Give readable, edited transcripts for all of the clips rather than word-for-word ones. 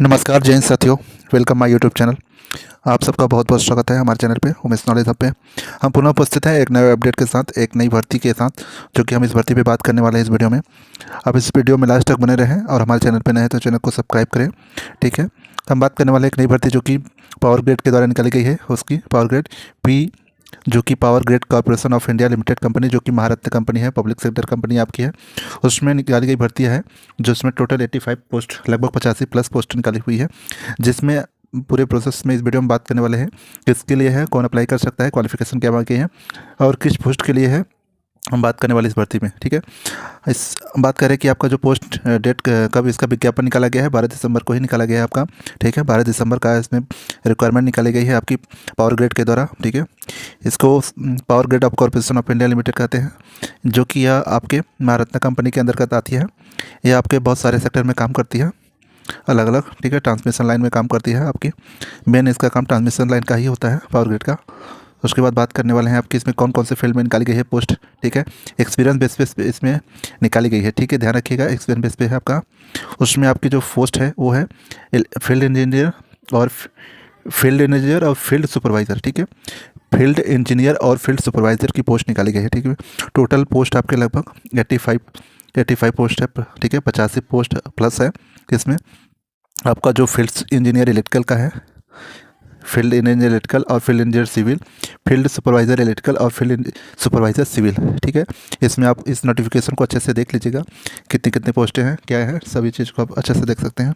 नमस्कार जय हिंद साथियों, वेलकम माय यूट्यूब चैनल। आप सबका बहुत बहुत स्वागत है हमारे चैनल पे उमेश नॉलेज हब पे। हम पुनः उपस्थित हैं एक नए अपडेट के साथ, एक नई भर्ती के साथ, जो कि हम इस भर्ती पे बात करने वाले हैं इस वीडियो में। आप इस वीडियो में लास्ट तक बने रहें और हमारे चैनल पे नए हैं तो चैनल को सब्सक्राइब करें। ठीक है, हम बात करने वाले एक नई भर्ती जो कि पावर ग्रिड के द्वारा निकाली गई है, उसकी पावर ग्रिड पी, जो कि power grid corporation of India limited company, जो कि महारत्न कंपनी है, पब्लिक सेक्टर कंपनी आपकी है, उसमें निकाली गई भर्ती है, जिसमें टोटल 85 पोस्ट, लगभग 85 प्लस पोस्ट निकाली हुई है। जिसमें पूरे प्रोसेस में इस वीडियो में बात करने वाले हैं, किसके लिए है, कौन अप्लाई कर सकता है, क्वालिफिकेशन क्या मांगी है और किस पोस्ट के लिए है, हम बात करने वाले इस भर्ती में। ठीक है, इस बात करें कि आपका जो पोस्ट डेट कब इसका विज्ञापन निकाला गया है, 12 दिसंबर को ही निकाला गया है आपका। ठीक है, 12 दिसंबर का इसमें रिक्वायरमेंट निकाली गई है आपकी पावर ग्रिड के द्वारा। ठीक है, इसको power grid of corporation of India limited कहते हैं, जो कि यह आपके महारत्न कंपनी के अंतर्गत आती है। यह आपके बहुत सारे सेक्टर में काम करती है, अलग अलग। ठीक है, ट्रांसमिशन लाइन में काम करती है आपकी, मेन इसका काम ट्रांसमिशन लाइन का ही होता है पावर ग्रिड का। उसके बाद बात करने वाले हैं आपकी इसमें कौन कौन से फील्ड में निकाली गई है पोस्ट। ठीक है, एक्सपीरियंस बेस पे इसमें निकाली गई है। ठीक है, ध्यान रखिएगा, एक्सपीरियंस बेस पे है आपका। उसमें आपकी जो पोस्ट है वो है फील्ड इंजीनियर और फील्ड सुपरवाइज़र। ठीक है, फील्ड इंजीनियर और फील्ड सुपरवाइज़र की पोस्ट निकाली गई है। ठीक है, टोटल पोस्ट आपके लगभग 85 पोस्ट है। ठीक है, 85 पोस्ट प्लस है। इसमें आपका जो फील्ड इंजीनियर इलेक्ट्रिकल का है, फील्ड इंजीनियर इलेक्ट्रिकल और field engineer civil, field supervisor electrical और फील्ड सुपरवाइज़र सिविल। ठीक है, इसमें आप इस नोटिफिकेशन को अच्छे से देख लीजिएगा, कितनी कितनी पोस्टें हैं, क्या है, सभी चीज़ को आप अच्छे से देख सकते हैं।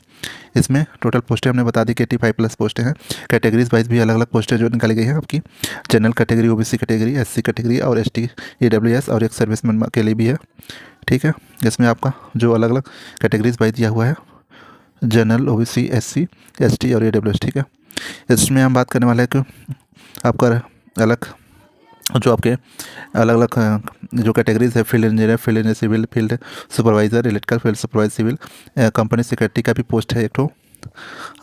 इसमें टोटल पोस्टें हमने बता दी कि 85 प्लस पोस्टें हैं। कैटेगरीज वाइज भी अलग अलग पोस्टें जो निकाली गई हैं आपकी, general category, OBC category, SC category और एसटी, ईडब्ल्यूएस और एक सर्विसमैन के लिए भी है। ठीक है, इसमें आपका जो अलग अलग कैटेगरीज वाइज दिया हुआ है, जनरल, ओबीसी, एससी, एसटी और ईडब्ल्यूएस। ठीक है, इसमें हम बात करने वाले हैं कि आपका अलग जो आपके अलग अलग जो कैटेगरीज है, field engineer civil, field supervisor electrical, field supervisor civil, company secretary का भी पोस्ट है एक तो।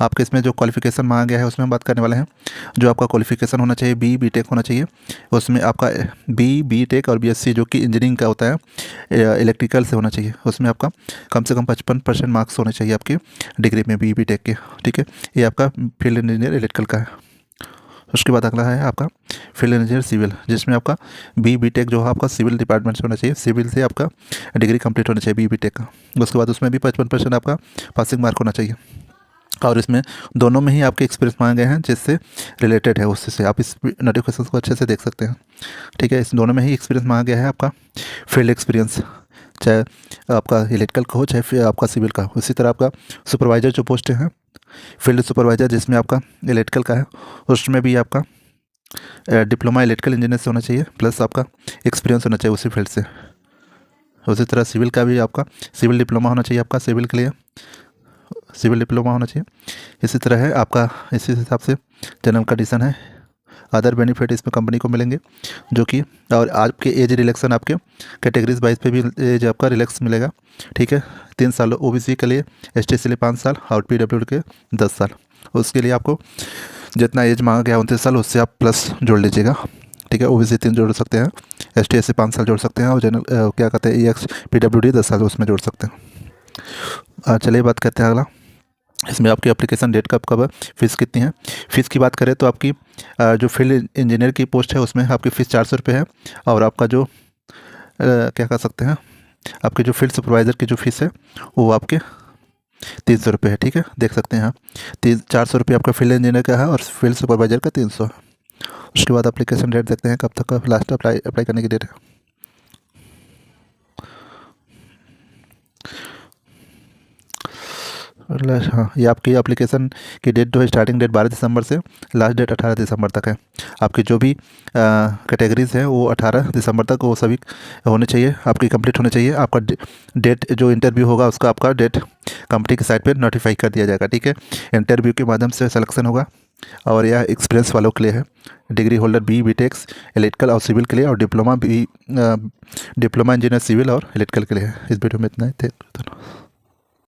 आपके इसमें जो क्वालिफिकेशन मांगा गया है उसमें हम बात करने वाले हैं। जो आपका क्वालिफिकेशन होना चाहिए, बी टेक होना चाहिए। उसमें आपका बी टेक और बीएससी जो कि इंजीनियरिंग का होता है, इलेक्ट्रिकल से होना चाहिए। उसमें आपका कम से कम 55% मार्क्स होने चाहिए आपके डिग्री में बी टेक के। ठीक है, ये आपका फील्ड इंजीनियर इलेक्ट्रिकल का है। उसके बाद अगला है आपका फील्ड इंजीनियर सिविल, जिसमें आपका बी टेक जो है आपका सिविल डिपार्टमेंट से होना चाहिए, सिविल से आपका डिग्री कंप्लीट होना चाहिए बी टेक का। उसके बाद उसमें भी 55% आपका पासिंग मार्क होना चाहिए। और इसमें दोनों में ही आपके एक्सपीरियंस मांगे गए हैं, जिससे रिलेटेड है उससे आप इस नोटिफिकेशन को अच्छे से देख सकते हैं। ठीक है, इस दोनों में ही एक्सपीरियंस मांगा गया है आपका फील्ड एक्सपीरियंस, चाहे आपका इलेक्ट्रिकल का हो चाहे फिर आपका सिविल का हो। इसी तरह आपका सुपरवाइज़र जो पोस्ट हैं, फील्ड सुपरवाइज़र जिसमें आपका इलेक्ट्रिकल का है, उसमें भी आपका डिप्लोमा इलेक्ट्रिकल इंजीनियर से होना चाहिए, प्लस आपका एक्सपीरियंस होना चाहिए उसी फील्ड से। उसी तरह सिविल का भी आपका सिविल डिप्लोमा होना चाहिए, आपका सिविल के लिए सिविल डिप्लोमा होना चाहिए। इसी तरह है आपका, इसी हिसाब से जनरल कंडीशन है। अदर बेनिफिट इसमें कंपनी को मिलेंगे, जो कि और आपके एज रिलैक्सन आपके कैटेगरीज वाइज पे भी एज आपका रिलैक्स मिलेगा। ठीक है, 3 साल ओबीसी के लिए, एसटी के लिए 5 साल और पीडब्ल्यूडी के 10 साल। उसके लिए आपको जितना एज मांगा गया 29 साल, उससे आप प्लस जोड़ लीजिएगा। ठीक है, ओबीसी 3 जोड़ सकते हैं, एसटी से 5 साल जोड़ सकते हैं और जनरल क्या कहते हैं ईएक्स पीडब्ल्यूडी 10 साल उसमें जोड़ सकते हैं। चलिए बात करते हैं अगला। इसमें आपकी एप्लीकेशन डेट कब है, फ़ीस कितनी है। फ़ीस की बात करें तो आपकी जो फील्ड इंजीनियर की पोस्ट है उसमें आपकी फ़ीस 400 रुपये है। और आपका जो क्या कह सकते हैं, आपके जो फील्ड सुपरवाइज़र की जो फ़ीस है वो आपके 300 रुपये है। ठीक है, देख सकते हैं आप, 400 रुपये आपका फील्ड इंजीनियर का है और फील्ड सुपरवाइज़र का 300 है। उसके बाद एप्लीकेशन डेट देखते हैं, कब तक का लास्ट अप्लाई करने की डेट है। हाँ, ये आपकी एप्लीकेशन की डेट जो है, स्टार्टिंग डेट 12 दिसंबर से लास्ट डेट 18 दिसंबर तक है। आपकी जो भी कैटेगरीज हैं वो 18 दिसंबर तक वो सभी होने चाहिए, आपकी कंप्लीट होने चाहिए। आपका डेट जो इंटरव्यू होगा उसका आपका डेट कंपनी की साइट पे नोटिफाई कर दिया जाएगा। ठीक है, इंटरव्यू के माध्यम से सिलेक्शन होगा और यह एक्सपीरियंस वालों के लिए है, degree holder B tech electrical और सिविल के लिए, और डिप्लोमा इंजीनियर सिविल और इलेक्ट्रिकल के लिए है। इस वीडियो में इतना ही थे।